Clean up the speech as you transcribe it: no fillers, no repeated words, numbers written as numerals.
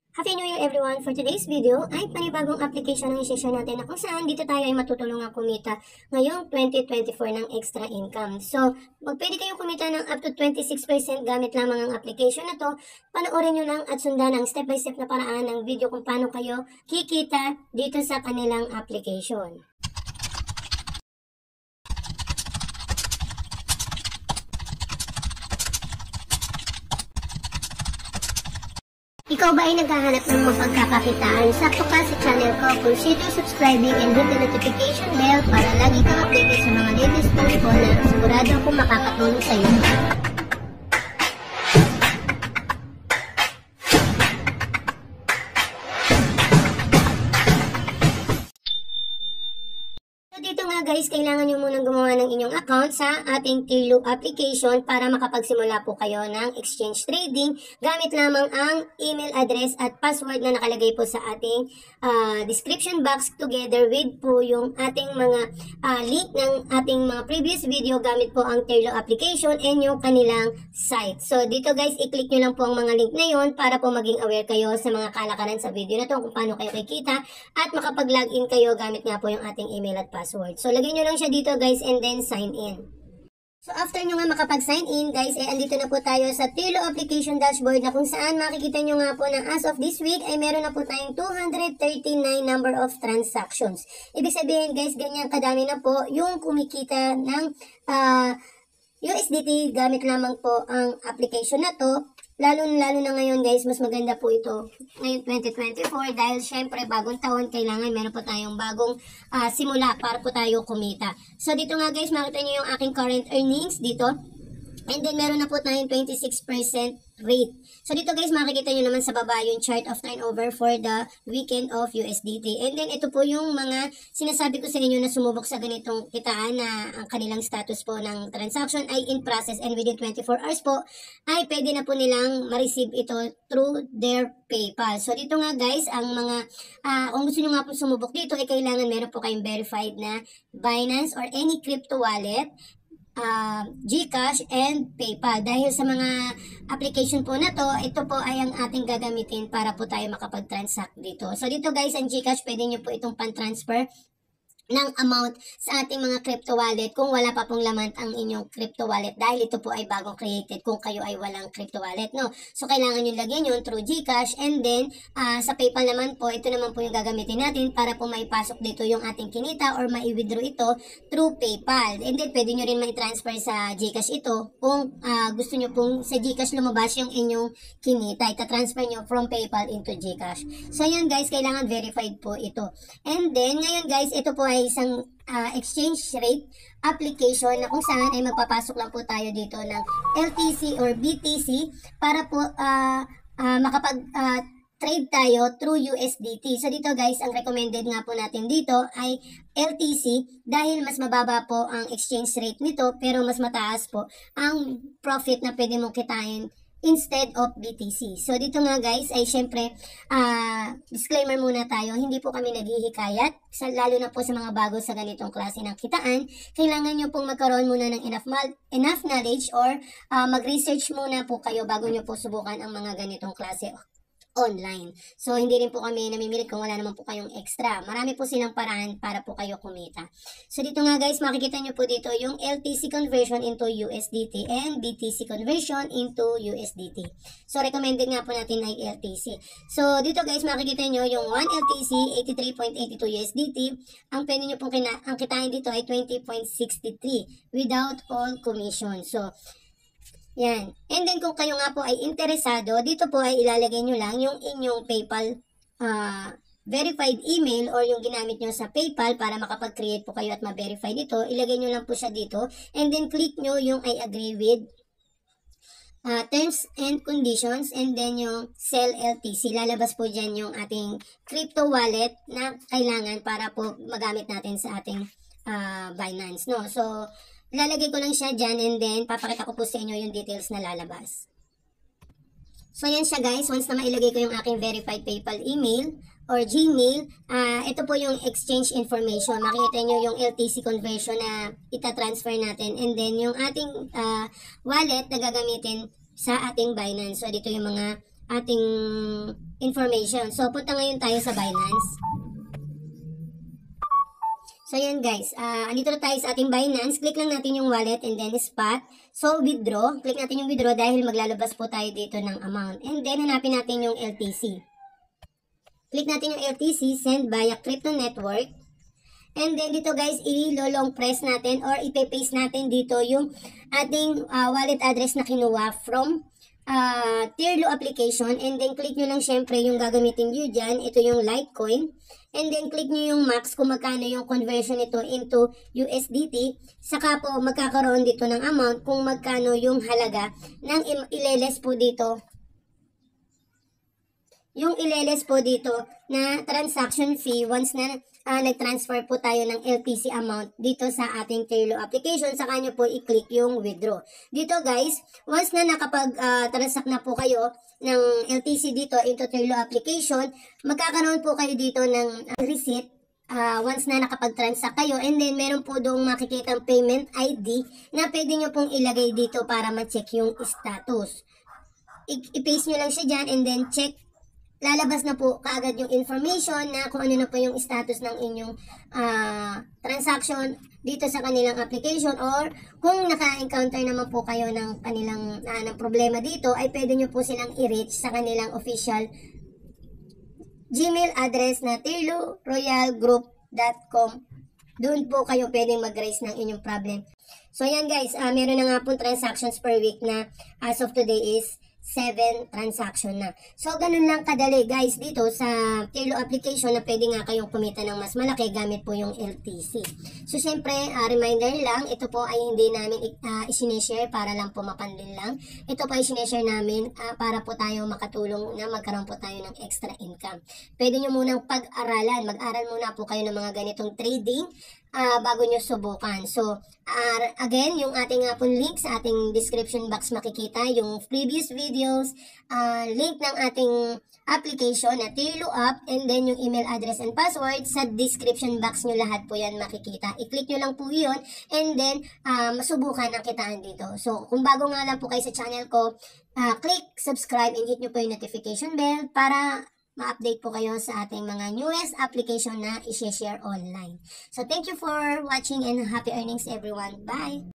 Happy New Year everyone! For today's video ay panibagong application ang i-share natin na kung saan dito tayo ay matutulungan kumita ngayong 2024 ng extra income. So, pwede kayong kumita ng up to 26% gamit lamang ang application na to. Panoorin nyo lang at sundan ang step-by-step na paraan ng video kung paano kayo kikita dito sa kanilang application. Ikaw ba ay naghahanap ng mapagkakakitaan? Sakto ka sa channel ko. Consider subscribing and hit the notification bell para lagi kang updated sa mga latest post ko na sigurado akong makakatulong sa iyo. Dito nga guys, kailangan nyo munang gumawa ng inyong account sa ating Tirlo application para makapagsimula po kayo ng exchange trading gamit lamang ang email address at password na nakalagay po sa ating description box together with po yung ating mga link ng ating mga previous video gamit po ang Tirlo application and yung kanilang site. So dito guys, i-click nyo lang po ang mga link na yon para po maging aware kayo sa mga kalakaran sa video na to kung paano kayo kikita at makapag-login kayo gamit nga po yung ating email at password. So, lagay nyo lang siya dito guys and then sign in. So, after nyo nga makapag-sign in guys, andito na po tayo sa Tirlo application dashboard na kung saan makikita nyo nga po na as of this week ay meron na po tayong 239 number of transactions. Ibig sabihin guys, ganyan kadami na po yung kumikita ng USDT gamit lamang po ang application na to. Lalo na ngayon guys, mas maganda po ito ngayon 2024 dahil syempre bagong taon, kailangan meron po tayong bagong simula para po tayo kumita. So dito nga guys, makita nyo yung aking current earnings dito. And then meron na po tayong 26% rate. So dito guys, makikita nyo naman sa baba yung chart of turnover for the weekend of USDT. And then ito po yung mga sinasabi ko sa inyo na sumubok sa ganitong kitaan na ang kanilang status po ng transaction ay in process and within 24 hours po ay pwede na po nilang ma-receive ito through their PayPal. So dito nga guys, ang mga kung gusto nyo nga po sumubok dito ay kailangan meron po kayong verified na Binance or any crypto wallet, GCash and PayPal. Dahil sa mga application po na to, ito po ay ang ating gagamitin para po tayo makapag-transact dito. So dito guys, ang GCash pwede nyo po itong pan-transfer ng amount sa ating mga crypto wallet kung wala pa pong laman ang inyong crypto wallet dahil ito po ay bagong created kung kayo ay walang crypto wallet, no? So kailangan nyo lagyan yun through GCash and then sa PayPal naman po, ito naman po yung gagamitin natin para po maipasok dito yung ating kinita or mai-withdraw ito through PayPal. And then pwede nyo rin mai-transfer sa GCash ito kung gusto nyo pong sa GCash lumabas yung inyong kinita. Ita-transfer nyo from PayPal into GCash. So yun guys, kailangan verified po ito. And then ngayon guys, ito po ay isang exchange rate application na kung saan ay magpapasok lang po tayo dito ng LTC or BTC para po makapag-trade tayo through USDT. So dito guys, ang recommended nga po natin dito ay LTC dahil mas mababa po ang exchange rate nito pero mas mataas po ang profit na pwede mong kitain instead of BTC. So dito nga guys ay syempre disclaimer muna tayo, hindi po kami naghihikayat lalo na po sa mga bago sa ganitong klase ng kitaan. Kailangan nyo pong magkaroon muna ng enough knowledge or mag-research muna po kayo bago nyo po subukan ang mga ganitong klase online. So, hindi rin po kami namimilit kung wala naman po kayong extra. Marami po silang paraan para po kayo kumita. So, dito nga guys, makikita nyo po dito yung LTC conversion into USDT and BTC conversion into USDT. So, recommended nga po natin ay LTC. So, dito guys, makikita nyo yung 1 LTC, 83.82 USDT. Ang pwede nyo pong ang kitain dito ay 20.63 without all commission. So, yan. And then kung kayo nga po ay interesado, dito po ay ilalagay nyo lang yung inyong PayPal verified email or yung ginamit nyo sa PayPal para makapag-create po kayo at ma-verify dito. Ilagay nyo lang po siya dito and then click nyo yung I agree with terms and conditions and then yung sell LTC. Lalabas po dyan yung ating crypto wallet na kailangan para po magamit natin sa ating Binance, no? So, lalagay ko lang siya dyan and then papakita ko po sa inyo yung details na lalabas. So yan siya guys, once na mailagay ko yung aking verified PayPal email or Gmail, ito po yung exchange information. Makikita nyo yung LTC conversion na ita-transfer natin and then yung ating wallet na gagamitin sa ating Binance. So dito yung mga ating information. So, punta ngayon tayo sa Binance. So, yan guys. Andito na tayo sa ating Binance. Click lang natin yung wallet and then spot. So, withdraw. Click natin yung withdraw dahil maglalabas po tayo dito ng amount. And then, hanapin natin yung LTC. Click natin yung LTC, send via crypto network. And then, dito guys, i-long press natin or ipe-paste natin dito yung ating wallet address na kinuha from Tirlo application. And then, click nyo lang syempre yung gagamitin nyo dyan. Ito yung Litecoin. And then, click nyo yung max kung magkano yung conversion nito into USDT. Saka po, magkakaroon dito ng amount kung magkano yung halaga ng ileles po dito. Yung ileles po dito na transaction fee once na nag-transfer po tayo ng LTC amount dito sa ating Tirlo application, saka nyo po i-click yung withdraw. Dito guys, once na nakapag-transact na po kayo ng LTC dito into Tirlo application, magkakaroon po kayo dito ng receipt once na nakapag-transact kayo, and then meron po doong makikitang payment ID na pwede nyo pong ilagay dito para ma-check yung status. I-paste nyo lang siya dyan and then check. Lalabas na po kaagad yung information na kung ano na po yung status ng inyong transaction dito sa kanilang application, or kung naka-encounter naman po kayo ng kanilang ng problema dito, ay pwede nyo po silang i-reach sa kanilang official Gmail address na tirloroyalgroup.com. Doon po kayo pwedeng mag-raise ng inyong problem. So yan guys, meron na nga po transactions per week na as of today is 7 transaction na. So, ganun lang kadali guys dito sa Tirlo application na pwede nga kayong kumita ng mas malaki gamit po yung LTC. So, syempre, reminder lang, ito po ay hindi namin isineshare para lang po mapandin lang. Ito po ay isineshare namin para po tayo makatulong na magkaroon po tayo ng extra income. Pwede nyo munang pag-aralan. Mag-aral muna po kayo ng mga ganitong trading bago nyo subukan. So, again, yung ating link sa ating description box makikita, yung previous videos, link ng ating application na Tirlo app, and then yung email address and password sa description box nyo, lahat po yan makikita. I-click nyo lang po yun, and then masubukan ang kitaan dito. So, kung bago nga lang po kayo sa channel ko, click subscribe and hit nyo po yung notification bell para ma-update po kayo sa ating mga newest application na i-share online. So, thank you for watching and happy earnings everyone. Bye!